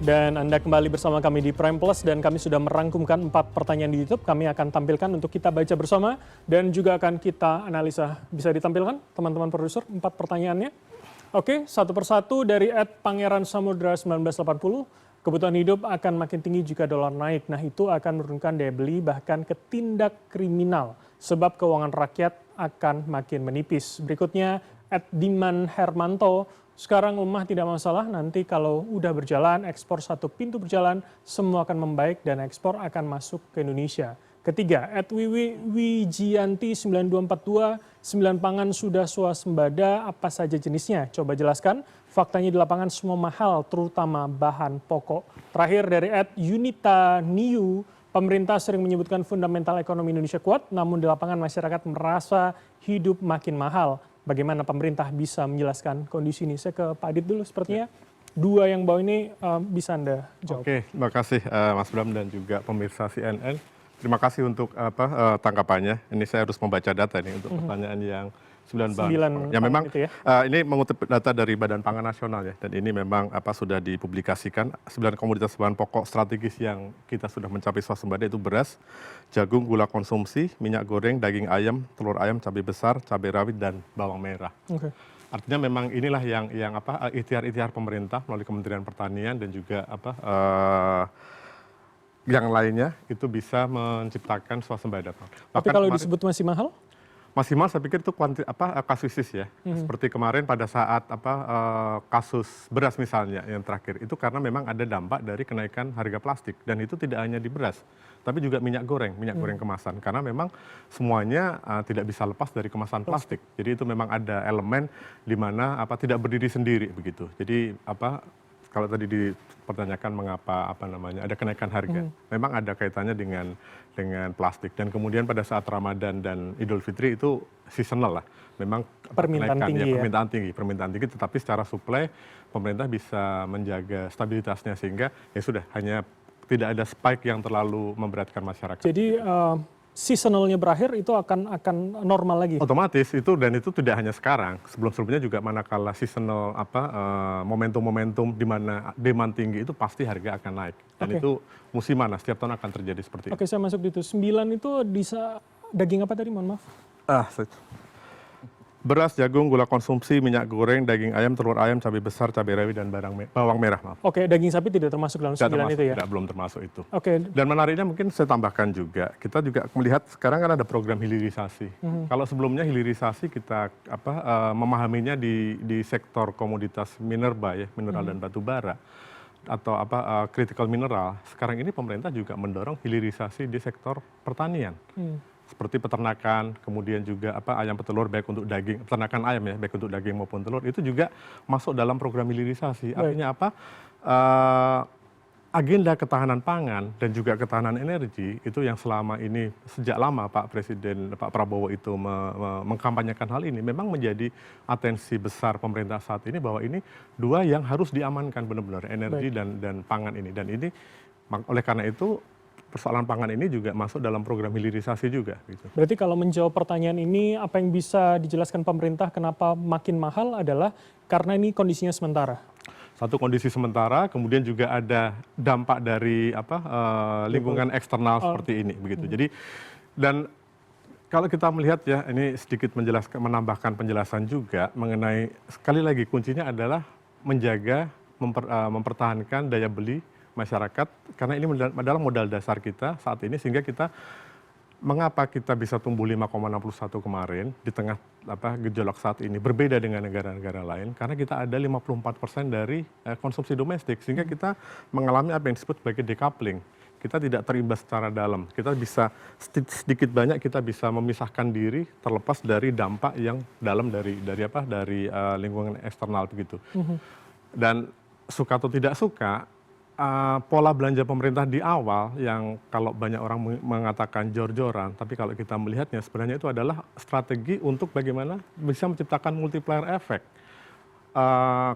Dan Anda kembali bersama kami di Prime Plus dan kami sudah merangkumkan 4 pertanyaan di YouTube. Kami akan tampilkan untuk kita baca bersama dan juga akan kita analisa. Bisa ditampilkan teman-teman produser 4 pertanyaannya? Oke, satu persatu dari @Pangeran Samudra 1980. Kebutuhan hidup akan makin tinggi jika dolar naik. Nah, itu akan menurunkan daya beli bahkan ke tindak kriminal sebab keuangan rakyat akan makin menipis. Berikutnya @Diman Hermanto. Sekarang lemah tidak masalah, nanti kalau udah berjalan, ekspor satu pintu berjalan, semua akan membaik dan ekspor akan masuk ke Indonesia. Ketiga, @Wijianti 9242, 9 pangan sudah swasembada, apa saja jenisnya? Coba jelaskan, faktanya di lapangan semua mahal, terutama bahan pokok. Terakhir dari @Yunita Niu, pemerintah sering menyebutkan fundamental ekonomi Indonesia kuat, namun di lapangan masyarakat merasa hidup makin mahal. Bagaimana pemerintah bisa menjelaskan kondisi ini? Saya ke Pak Adit dulu sepertinya. Dua yang bawah ini bisa Anda jawab. Oke, terima kasih Mas Bram dan juga pemirsa CNN. Terima kasih untuk tanggapannya. Ini saya harus membaca data nih untuk pertanyaan yang 9 bahan. Ya memang itu ya. Ini mengutip data dari Badan Pangan Nasional ya, dan ini memang sudah dipublikasikan 9 komoditas bahan pokok strategis yang kita sudah mencapai swasembada itu beras, jagung, gula konsumsi, minyak goreng, daging ayam, telur ayam, cabai besar, cabai rawit dan bawang merah. Oke. Artinya memang inilah yang ikhtiar-ikhtiar pemerintah melalui Kementerian Pertanian dan juga yang lainnya itu bisa menciptakan swasembada. Tapi kalau disebut masih mahal? Masih mahal, saya pikir itu kasuistis ya. Seperti kemarin pada saat kasus beras misalnya yang terakhir itu karena memang ada dampak dari kenaikan harga plastik dan itu tidak hanya di beras, tapi juga minyak goreng kemasan karena memang semuanya tidak bisa lepas dari kemasan plastik. Jadi itu memang ada elemen di mana tidak berdiri sendiri begitu. Jadi kalau tadi dipertanyakan mengapa ada kenaikan harga, memang ada kaitannya dengan plastik dan kemudian pada saat Ramadan dan Idul Fitri itu seasonal lah, memang permintaan tinggi, tetapi secara supply pemerintah bisa menjaga stabilitasnya sehingga ya sudah hanya tidak ada spike yang terlalu memberatkan masyarakat. Jadi seasonalnya berakhir itu akan normal lagi. Otomatis itu dan itu tidak hanya sekarang, sebelumnya juga manakala seasonal momentum-momentum di mana demand tinggi itu pasti harga akan naik dan itu musiman, setiap tahun akan terjadi seperti itu. Oke, saya masuk di itu. 9 itu bisa daging apa tadi, mohon maaf? Beras, jagung, gula konsumsi, minyak goreng, daging ayam, telur ayam, cabai besar, cabai rawit dan bawang merah. Maaf. Oke, daging sapi tidak termasuk dalam 9 itu ya? Belum termasuk itu. Oke. Dan menariknya mungkin saya tambahkan juga, kita juga melihat sekarang kan ada program hilirisasi. Kalau sebelumnya hilirisasi kita memahaminya di sektor komoditas mineral dan batu bara atau critical mineral. Sekarang ini pemerintah juga mendorong hilirisasi di sektor pertanian. Seperti peternakan, kemudian juga ayam petelur baik untuk daging, peternakan ayam ya, baik untuk daging maupun telur, itu juga masuk dalam program hilirisasi. Artinya agenda ketahanan pangan dan juga ketahanan energi itu yang selama ini sejak lama Pak Presiden Pak Prabowo itu mengkampanyekan hal ini memang menjadi atensi besar pemerintah saat ini bahwa ini dua yang harus diamankan benar-benar, energi dan pangan ini. Dan ini oleh karena itu persoalan pangan ini juga masuk dalam program hilirisasi juga. Gitu. Berarti kalau menjawab pertanyaan ini, apa yang bisa dijelaskan pemerintah kenapa makin mahal adalah karena ini kondisinya sementara? Satu kondisi sementara, kemudian juga ada dampak dari lingkungan eksternal seperti ini. Begitu. Jadi dan kalau kita melihat ya, ini sedikit menambahkan penjelasan juga mengenai sekali lagi kuncinya adalah menjaga, mempertahankan daya beli masyarakat karena ini adalah modal dasar kita saat ini sehingga kita mengapa kita bisa tumbuh 5,61 kemarin di tengah gejolak saat ini berbeda dengan negara-negara lain karena kita ada 54% dari konsumsi domestik sehingga kita mengalami apa yang disebut sebagai decoupling. Kita tidak terimbas secara dalam. Kita bisa sedikit banyak kita bisa memisahkan diri terlepas dari dampak yang dalam dari lingkungan eksternal begitu. Dan suka atau tidak suka pola belanja pemerintah di awal yang kalau banyak orang mengatakan jor-joran, tapi kalau kita melihatnya sebenarnya itu adalah strategi untuk bagaimana bisa menciptakan multiplier effect.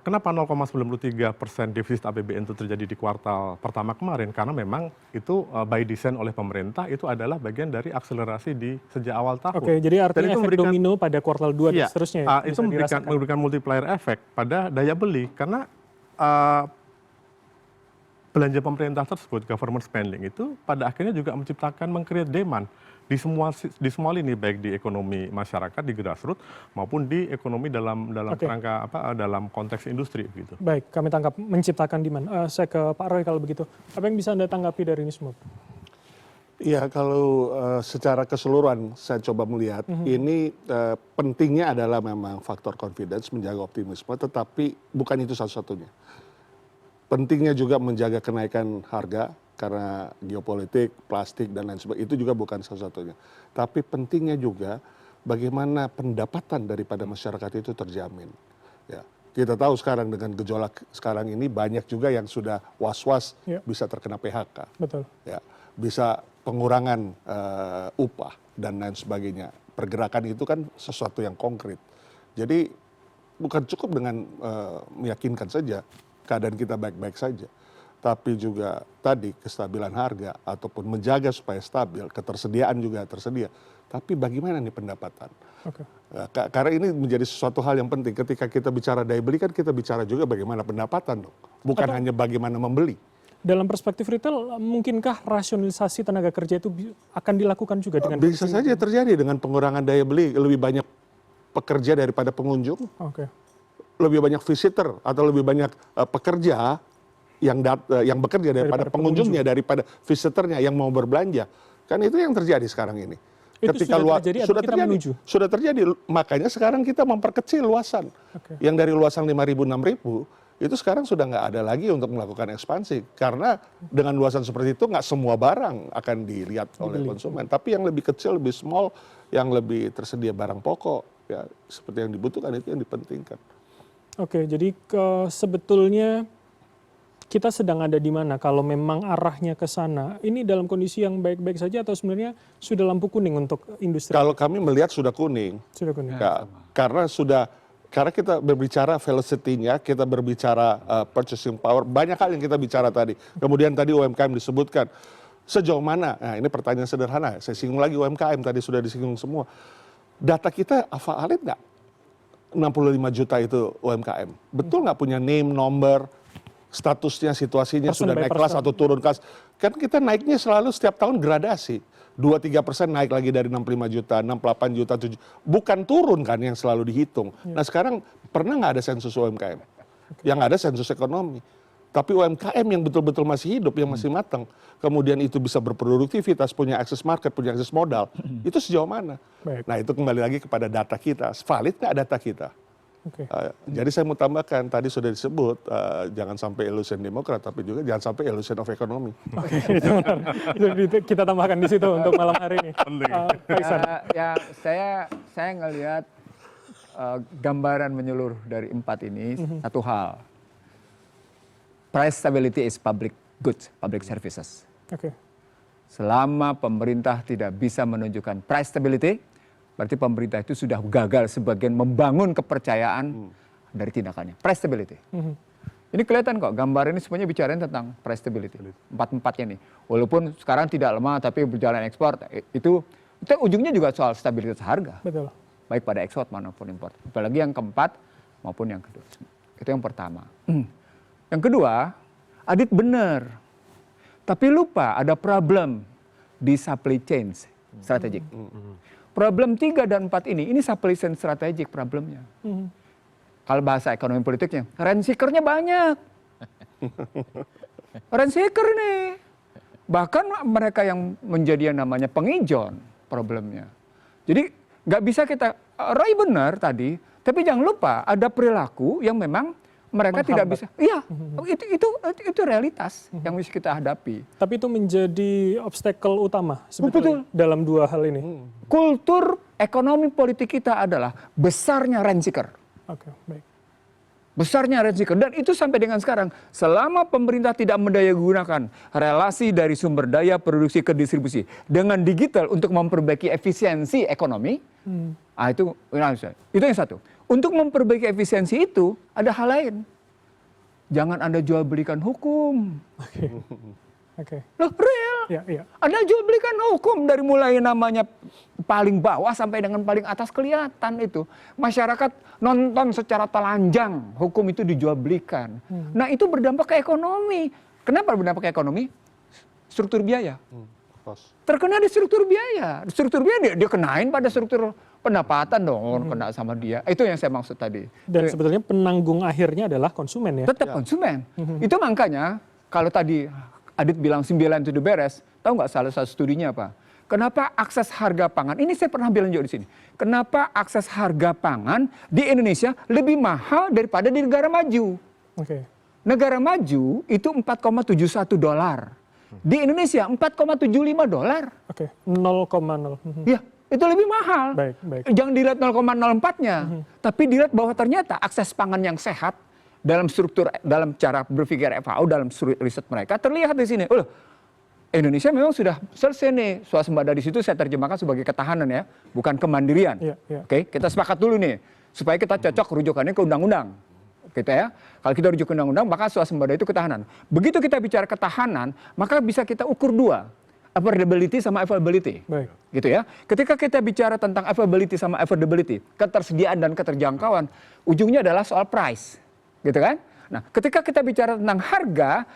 Kenapa 0,93% defisit APBN itu terjadi di kuartal pertama kemarin? Karena memang itu by design oleh pemerintah itu adalah bagian dari akselerasi di sejak awal tahun. Oke, jadi artinya efek domino pada kuartal 2 dan seterusnya ya? Itu memberikan multiplier effect pada daya beli karena belanja pemerintah tersebut, government spending itu pada akhirnya juga menciptakan, meng-create demand di semua lini, baik di ekonomi masyarakat, di grassroots maupun di ekonomi dalam kerangka dalam konteks industri gitu. Baik, kami tangkap menciptakan demand. Saya ke Pak Roy kalau begitu. Apa yang bisa Anda tanggapi dari ini semua? Ya, kalau secara keseluruhan saya coba melihat, ini pentingnya adalah memang faktor confidence, menjaga optimisme, tetapi bukan itu satu-satunya. Pentingnya juga menjaga kenaikan harga karena geopolitik, plastik, dan lain sebagainya. Itu juga bukan satu-satunya. Tapi pentingnya juga bagaimana pendapatan daripada masyarakat itu terjamin. Ya, kita tahu sekarang dengan gejolak sekarang ini banyak juga yang sudah was-was bisa terkena PHK. Betul. Ya, bisa pengurangan upah dan lain sebagainya. Pergerakan itu kan sesuatu yang konkret. Jadi bukan cukup dengan meyakinkan saja keadaan kita baik-baik saja, tapi juga tadi kestabilan harga ataupun menjaga supaya stabil, ketersediaan juga tersedia. Tapi bagaimana nih pendapatan? Okay. Karena ini menjadi sesuatu hal yang penting. Ketika kita bicara daya beli kan kita bicara juga bagaimana pendapatan dong, bukan hanya bagaimana membeli. Dalam perspektif retail, mungkinkah rasionalisasi tenaga kerja itu akan dilakukan juga dengan bisa saja terjadi dengan pengurangan daya beli, lebih banyak pekerja daripada pengunjung. Okay. Lebih banyak visitor atau lebih banyak pekerja yang bekerja daripada pengunjungnya, daripada visitornya yang mau berbelanja. Kan itu yang terjadi sekarang ini. Itu ketika sudah terjadi, makanya sekarang kita memperkecil luasan. Yang dari luasan 5.000 6.000 itu sekarang sudah nggak ada lagi untuk melakukan ekspansi, karena dengan luasan seperti itu nggak semua barang akan dilihat oleh konsumen, tapi yang lebih kecil, lebih small, yang lebih tersedia barang pokok, ya seperti yang dibutuhkan, itu yang dipentingkan. Oke, jadi sebetulnya kita sedang ada di mana kalau memang arahnya ke sana? Ini dalam kondisi yang baik-baik saja atau sebenarnya sudah lampu kuning untuk industri? Kalau kami melihat sudah kuning. Sudah kuning. Ya, karena kita berbicara velocity-nya, kita berbicara purchasing power, banyak hal yang kita bicara tadi. Kemudian tadi UMKM disebutkan. Sejauh mana? Nah, ini pertanyaan sederhana. Saya singgung lagi UMKM, tadi sudah disinggung semua. Data kita valid nggak? 65 juta itu UMKM. Betul nggak punya name, number, statusnya, situasinya, sudah naik kelas atau turun kelas? Kan kita naiknya selalu setiap tahun gradasi. 2-3% naik lagi dari 65 juta, 68 juta, 7. Bukan turun kan yang selalu dihitung. Nah sekarang pernah nggak ada sensus UMKM? Yang ada sensus ekonomi. Tapi UMKM yang betul-betul masih hidup, yang masih matang, kemudian itu bisa berproduktivitas, punya akses market, punya akses modal, itu sejauh mana? Baik. Nah itu kembali lagi kepada data kita, valid nggak data kita? Okay. Jadi saya mau tambahkan, tadi sudah disebut, jangan sampai illusion Demokrat, tapi juga jangan sampai illusion of economy. Itu benar. Itu kita tambahkan di situ untuk malam hari ini. Saya ngelihat gambaran menyeluruh dari 4 ini satu hal. Price stability is public goods, public services. Okay. Selama pemerintah tidak bisa menunjukkan price stability, berarti pemerintah itu sudah gagal sebagian membangun kepercayaan dari tindakannya. Price stability. Ini kelihatan kok, gambar ini semuanya bicarain tentang price stability. 4-4-nya nih. Walaupun sekarang tidak lemah tapi berjalan ekspor, itu ujungnya juga soal stabilitas harga. Betul. Baik pada ekspor maupun impor. Apalagi yang keempat maupun yang kedua. Itu yang pertama. Yang kedua, Adit benar. Tapi lupa ada problem di supply chain strategik. Problem 3 dan 4 ini supply chain strategik problemnya. Kalau bahasa ekonomi politiknya, rent seeker-nya banyak. Rent seeker nih. Bahkan mereka yang menjadi yang namanya pengijon problemnya. Jadi nggak bisa kita, Roy benar tadi, tapi jangan lupa ada perilaku yang memang mereka tidak bisa. Iya, itu realitas yang mesti kita hadapi. Tapi itu menjadi obstacle utama sebetulnya dalam dua hal ini. Kultur ekonomi politik kita adalah besarnya rent seeker. Oke, baik. Besarnya rent seeker. Dan itu sampai dengan sekarang. Selama pemerintah tidak mendayagunakan relasi dari sumber daya produksi ke distribusi dengan digital untuk memperbaiki efisiensi ekonomi, itu yang satu. Untuk memperbaiki efisiensi itu ada hal lain. Jangan Anda jual belikan hukum. Oke. Loh, real. Ya. Anda jual belikan hukum dari mulai namanya paling bawah sampai dengan paling atas kelihatan itu. Masyarakat nonton secara telanjang hukum itu dijual belikan. Nah itu berdampak ke ekonomi. Kenapa berdampak ke ekonomi? Struktur biaya. Cost. Terkena di struktur biaya. Struktur biaya dia kenain pada struktur pendapatan dong, kena sama dia. Itu yang saya maksud tadi. Dan sebetulnya penanggung akhirnya adalah konsumen ya. Tetap konsumen. Itu makanya kalau tadi Adit bilang 9 itu udah beres, tahu nggak salah satu studinya apa? Kenapa akses harga pangan, ini saya pernah bilang juga di sini. Kenapa akses harga pangan di Indonesia lebih mahal daripada di negara maju? Oke. Negara maju itu 4,71 dolar. Di Indonesia 4,75 dolar. Oke. 0,0. Ya, itu lebih mahal. Baik, baik. Jangan dilihat 0,04-nya, tapi dilihat bahwa ternyata akses pangan yang sehat dalam struktur, dalam cara berpikir FAO, dalam riset mereka terlihat di sini. Indonesia memang sudah selesai nih swasembada di situ, saya terjemahkan sebagai ketahanan ya, bukan kemandirian. Iya, iya. Oke, kita sepakat dulu nih supaya kita cocok rujukannya ke undang-undang. Kita ya, kalau kita rujuk ke undang-undang maka swasembada itu ketahanan. Begitu kita bicara ketahanan, maka bisa kita ukur dua, affordability sama availability. Baik. Gitu ya. Ketika kita bicara tentang availability sama affordability, ketersediaan dan keterjangkauan, ujungnya adalah soal price. Gitu kan? Nah, ketika kita bicara tentang harga,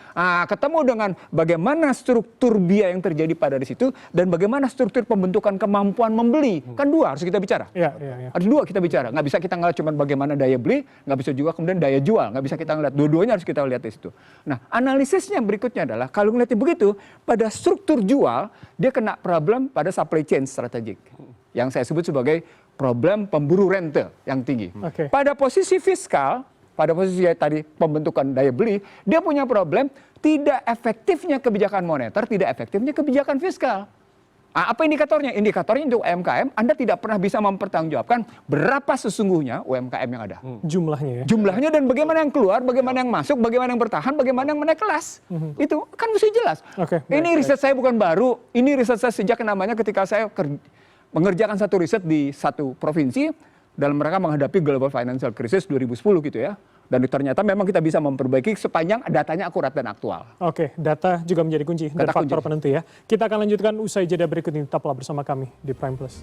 ketemu dengan bagaimana struktur biaya yang terjadi pada di situ dan bagaimana struktur pembentukan kemampuan membeli. Kan dua harus kita bicara. Iya, iya, iya. Ada dua kita bicara. Nggak bisa kita ngeliat cuma bagaimana daya beli, nggak bisa juga kemudian daya jual. Nggak bisa kita ngeliat. Dua-duanya harus kita lihat di situ. Nah, analisisnya berikutnya adalah kalau ngeliatnya begitu, pada struktur jual, dia kena problem pada supply chain strategik. Yang saya sebut sebagai problem pemburu rente yang tinggi. Oke. Pada posisi fiskal, pada posisi tadi pembentukan daya beli, dia punya problem tidak efektifnya kebijakan moneter, tidak efektifnya kebijakan fiskal. Apa indikatornya? Indikatornya untuk UMKM, Anda tidak pernah bisa mempertanggungjawabkan berapa sesungguhnya UMKM yang ada. Jumlahnya ya. Jumlahnya dan bagaimana yang keluar, bagaimana yang masuk, bagaimana yang bertahan, bagaimana yang menaik kelas. Itu kan mesti jelas. Oke, Ini baik, riset saya bukan baru, ini riset saya sejak namanya ketika saya mengerjakan satu riset di satu provinsi, dalam rangka menghadapi global financial crisis 2010 gitu ya. Dan ternyata memang kita bisa memperbaiki sepanjang datanya akurat dan aktual. Oke, data juga menjadi kunci dan Data faktor kunci. penentu ya. Kita akan lanjutkan usai jeda berikut ini. Tetaplah bersama kami di Prime Plus.